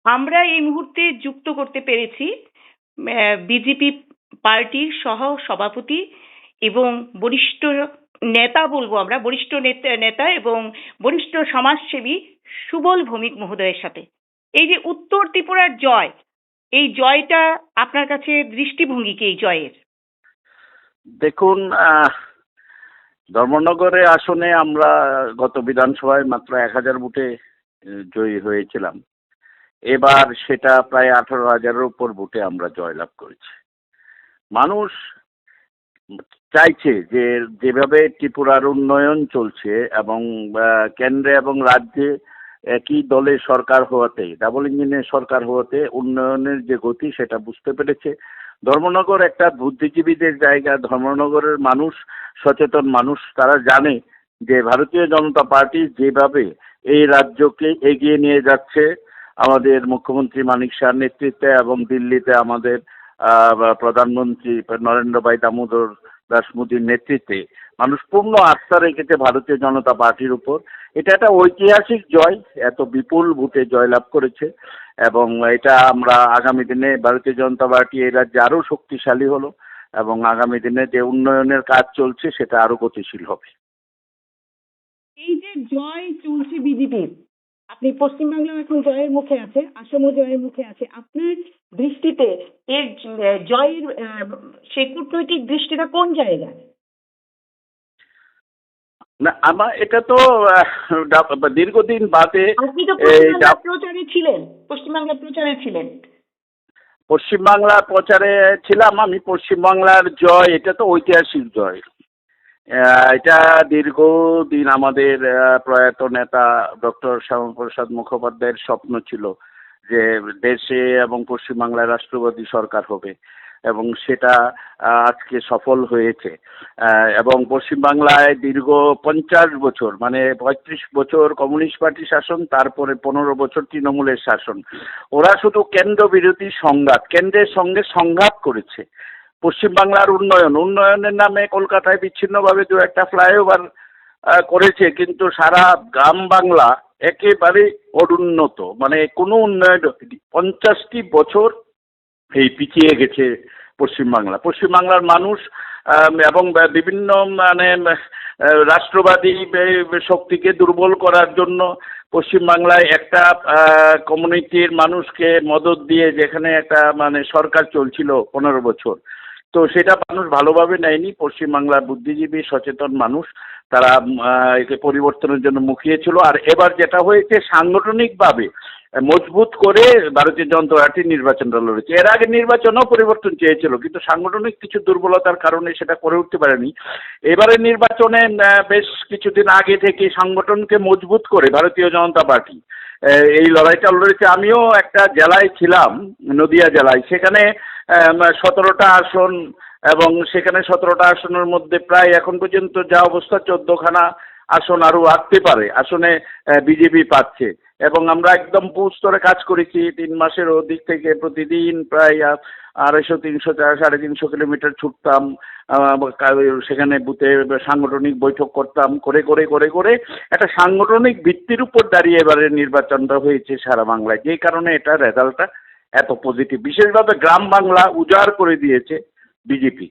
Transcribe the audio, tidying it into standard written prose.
আমরা এই মুহূর্তে যুক্ত করতে পেরেছি বিজেপি পার্টির সহ সভাপতি এবং বরিষ্ঠ নেতা বলবো আমরা, বরিষ্ঠ নেতা এবং বরিষ্ঠ সমাজসেবী সুবল ভৌমিক মহোদয়ের সাথে। এই যে উত্তর ত্রিপুরার জয়, এই জয়টা আপনার কাছে দৃষ্টিভঙ্গি কি এই জয়ের? দেখুন, ধর্মনগরে আসনে আমরা গত বিধানসভায় মাত্র 1000 ভোটে জয়ী হয়েছিলাম। এবার সেটা প্রায় 18,000-এর উপর ভোটে আমরা জয়লাভ করেছি। মানুষ চাইছে যে যেভাবে ত্রিপুরার উন্নয়ন চলছে এবং কেন্দ্রে এবং রাজ্যে একই দলের সরকার হওয়াতে, ডাবল ইঞ্জিনের সরকার হওয়াতে উন্নয়নের যে গতি সেটা বুঝতে পেরেছে। ধর্মনগর একটা বুদ্ধিজীবীদের জায়গা। ধর্মনগরের মানুষ সচেতন মানুষ, তারা জানে যে ভারতীয় জনতা পার্টি যেভাবে এই রাজ্যকে এগিয়ে নিয়ে যাচ্ছে আমাদের মুখ্যমন্ত্রী মানিক শাহর নেতৃত্বে এবং দিল্লিতে আমাদের প্রধানমন্ত্রী নরেন্দ্র ভাই দামোদর দাস মোদীর নেতৃত্বে, মানুষ পূর্ণ আস্থা রেখেছে ভারতীয় জনতা পার্টির উপর। এটা একটা ঐতিহাসিক জয়, এত বিপুল ভোটে জয়লাভ করেছে এবং এটা আমরা আগামী দিনে ভারতীয় জনতা পার্টি এই রাজ্যে আরও শক্তিশালী হলো এবং আগামী দিনে যে উন্নয়নের কাজ চলছে সেটা আরও গতিশীল হবে। এই যে জয় চলছে বিজেপির, আপনি পশ্চিমবাংলাও এখন জয়ের মুখে আছে, আসামও জয়ের মুখে আছে, আপনার দৃষ্টিতে এর জয়ের সেই কূটনৈতিক দৃষ্টিটা কোন জায়গায়? না, আমার এটা তো দীর্ঘদিন বাদে আপনি তো প্রচারে ছিলেন, পশ্চিমবাংলা প্রচারে ছিলেন। পশ্চিমবাংলা প্রচারে ছিলাম আমি। পশ্চিমবাংলার জয় এটা তো ঐতিহাসিক জয়। এটা দীর্ঘদিন আমাদের প্রয়াত নেতা ডক্টর শ্যামাপ্রসাদ মুখোপাধ্যায়ের স্বপ্ন ছিল যে দেশে এবং পশ্চিমবাংলায় রাষ্ট্রবাদী সরকার হবে এবং সেটা আজকে সফল হয়েছে। এবং পশ্চিমবাংলায় দীর্ঘ 50 বছর, মানে 35 বছর কমিউনিস্ট পার্টি শাসন, তারপরে 15 বছর তৃণমূলের শাসন। ওরা শুধু কেন্দ্র বিরোধী সংঘাত, কেন্দ্রের সঙ্গে সংঘাত করেছে। পশ্চিমবাংলার উন্নয়নের নামে কলকাতায় বিচ্ছিন্নভাবে দু একটা ফ্লাইওভার করেছে, কিন্তু সারা গ্রাম বাংলা একেবারে অনুন্নত, মানে কোনো উন্নয়ন 50টি বছর এই পিছিয়ে গেছে পশ্চিমবাংলা। পশ্চিমবাংলার মানুষ এবং বিভিন্ন মানে রাষ্ট্রবাদী শক্তিকে দুর্বল করার জন্য পশ্চিমবাংলায় একটা কমিউনিটির মানুষকে মদত দিয়ে যেখানে একটা মানে সরকার চলছিল 15 বছর, তো সেটা মানুষ ভালোভাবে নেয়নি। পশ্চিমবাংলার বুদ্ধিজীবী সচেতন মানুষ তারা একে পরিবর্তনের জন্য মুখিয়েছিল। আর এবার যেটা হয়েছে, সাংগঠনিকভাবে মজবুত করে ভারতীয় জনতা পার্টি নির্বাচনটা লড়েছে। এর আগে নির্বাচনও পরিবর্তন চেয়েছিল, কিন্তু সাংগঠনিক কিছু দুর্বলতার কারণে সেটা করে উঠতে পারেনি। এবারে নির্বাচনে বেশ কিছুদিন আগে থেকে সংগঠনকে মজবুত করে ভারতীয় জনতা পার্টি এই লড়াইটা লড়েছে। আমিও একটা জেলায় ছিলাম, নদিয়া জেলায়, সেখানে 17টা আসন এবং সেখানে 17টা আসনের মধ্যে প্রায় এখন পর্যন্ত যা অবস্থা 14খানা আসন আরও আসতে পারে আসনে বিজেপি পাচ্ছে। এবং আমরা একদম পুস্তরে কাজ করেছি 3 মাসের অধিক থেকে, প্রতিদিন প্রায় 250, 300, 350 কিলোমিটার ছুটতাম, সেখানে বুথে সাংগঠনিক বৈঠক করতাম, করে করে করে করে একটা সাংগঠনিক ভিত্তির উপর দাঁড়িয়ে এবারে নির্বাচনটা হয়েছে সারা বাংলায়, যে কারণে এটা রেজাল্টটা এত পজিটিভ। বিশেষভাবে গ্রাম বাংলা উজাড় করে দিয়েছে বিজেপি।